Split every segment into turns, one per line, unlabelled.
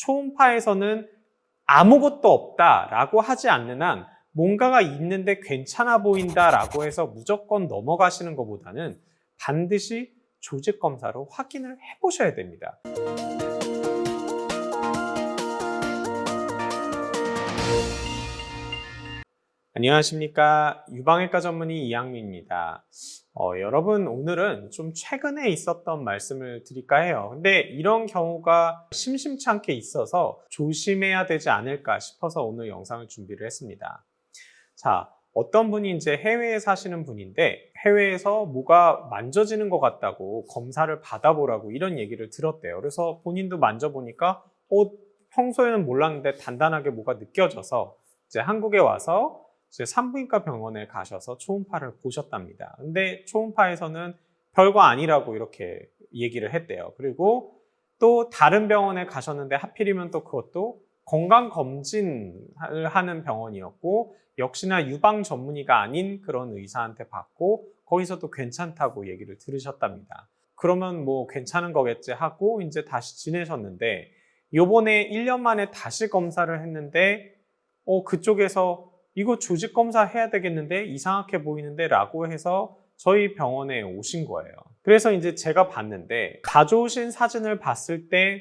초음파에서는 아무것도 없다라고 하지 않는 한 뭔가가 있는데 괜찮아 보인다라고 해서 무조건 넘어가시는 것보다는 반드시 조직 검사로 확인을 해보셔야 됩니다. 안녕하십니까. 유방외과 전문의 이양민입니다. 여러분, 오늘은 좀 최근에 있었던 말씀을 드릴까 해요. 근데 이런 경우가 심심치 않게 있어서 조심해야 되지 않을까 싶어서 오늘 영상을 준비를 했습니다. 자, 어떤 분이 이제 해외에 사시는 분인데 해외에서 뭐가 만져지는 것 같다고 검사를 받아보라고 이런 얘기를 들었대요. 그래서 본인도 만져보니까 평소에는 몰랐는데 단단하게 뭐가 느껴져서 이제 한국에 와서 이제 산부인과 병원에 가셔서 초음파를 보셨답니다. 근데 초음파에서는 별거 아니라고 이렇게 얘기를 했대요. 그리고 또 다른 병원에 가셨는데 하필이면 또 그것도 건강검진을 하는 병원이었고 역시나 유방 전문의가 아닌 그런 의사한테 받고 거기서도 괜찮다고 얘기를 들으셨답니다. 그러면 뭐 괜찮은 거겠지 하고 이제 다시 지내셨는데 요번에 1년 만에 다시 검사를 했는데 그쪽에서 이거 조직 검사 해야 되겠는데 이상하게 보이는데 라고 해서 저희 병원에 오신 거예요. 그래서 이제 제가 봤는데 가져오신 사진을 봤을 때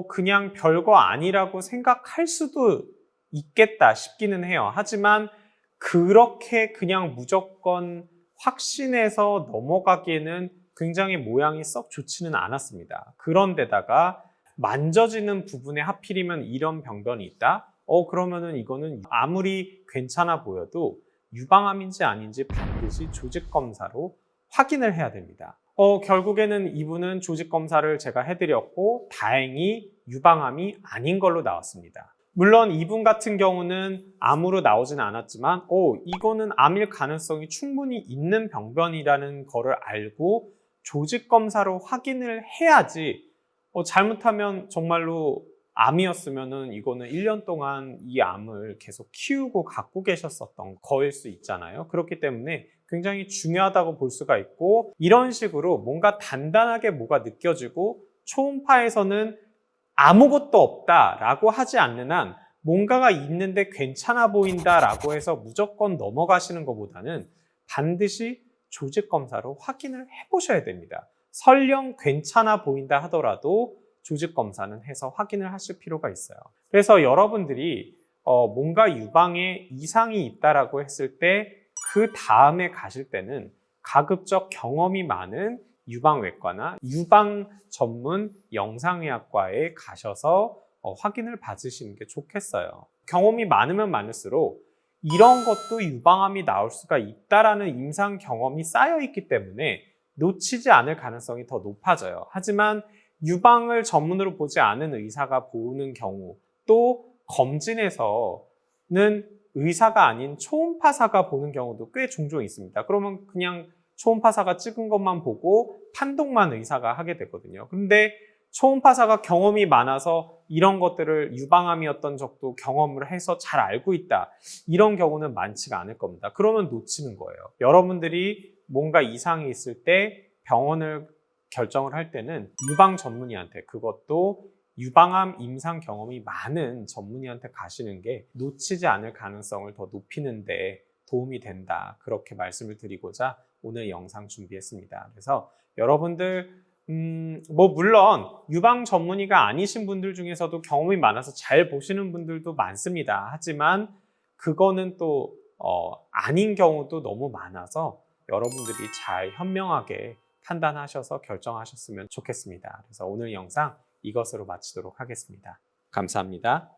그냥 별거 아니라고 생각할 수도 있겠다 싶기는 해요. 하지만 그렇게 그냥 무조건 확신해서 넘어가기에는 굉장히 모양이 썩 좋지는 않았습니다. 그런데다가 만져지는 부분에 하필이면 이런 병변이 있다? 그러면은 이거는 아무리 괜찮아 보여도 유방암인지 아닌지 반드시 조직 검사로 확인을 해야 됩니다. 결국에는 이분은 조직 검사를 제가 해드렸고 다행히 유방암이 아닌 걸로 나왔습니다. 물론 이분 같은 경우는 암으로 나오진 않았지만 이거는 암일 가능성이 충분히 있는 병변이라는 거를 알고 조직 검사로 확인을 해야지 잘못하면 정말로 암이었으면은 이거는 1년 동안 이 암을 계속 키우고 갖고 계셨었던 거일 수 있잖아요. 그렇기 때문에 굉장히 중요하다고 볼 수가 있고 이런 식으로 뭔가 단단하게 뭐가 느껴지고 초음파에서는 아무것도 없다라고 하지 않는 한 뭔가가 있는데 괜찮아 보인다라고 해서 무조건 넘어가시는 것보다는 반드시 조직 검사로 확인을 해보셔야 됩니다. 설령 괜찮아 보인다 하더라도 조직 검사는 해서 확인을 하실 필요가 있어요. 그래서 여러분들이 뭔가 유방에 이상이 있다라고 했을 때 그 다음에 가실 때는 가급적 경험이 많은 유방외과나 유방 전문 영상의학과에 가셔서 확인을 받으시는 게 좋겠어요. 경험이 많으면 많을수록 이런 것도 유방암이 나올 수가 있다라는 임상 경험이 쌓여 있기 때문에 놓치지 않을 가능성이 더 높아져요. 하지만 유방을 전문으로 보지 않은 의사가 보는 경우 또 검진에서는 의사가 아닌 초음파사가 보는 경우도 꽤 종종 있습니다. 그러면 그냥 초음파사가 찍은 것만 보고 판독만 의사가 하게 되거든요. 그런데 초음파사가 경험이 많아서 이런 것들을 유방암이었던 적도 경험을 해서 잘 알고 있다. 이런 경우는 많지가 않을 겁니다. 그러면 놓치는 거예요. 여러분들이 뭔가 이상이 있을 때 병원을 결정을 할 때는 유방 전문의한테 그것도 유방암 임상 경험이 많은 전문의한테 가시는 게 놓치지 않을 가능성을 더 높이는 데 도움이 된다. 그렇게 말씀을 드리고자 오늘 영상 준비했습니다. 그래서 여러분들 물론 유방 전문의가 아니신 분들 중에서도 경험이 많아서 잘 보시는 분들도 많습니다. 하지만 그거는 또 아닌 경우도 너무 많아서 여러분들이 잘 현명하게 판단하셔서 결정하셨으면 좋겠습니다. 그래서 오늘 영상 이것으로 마치도록 하겠습니다. 감사합니다.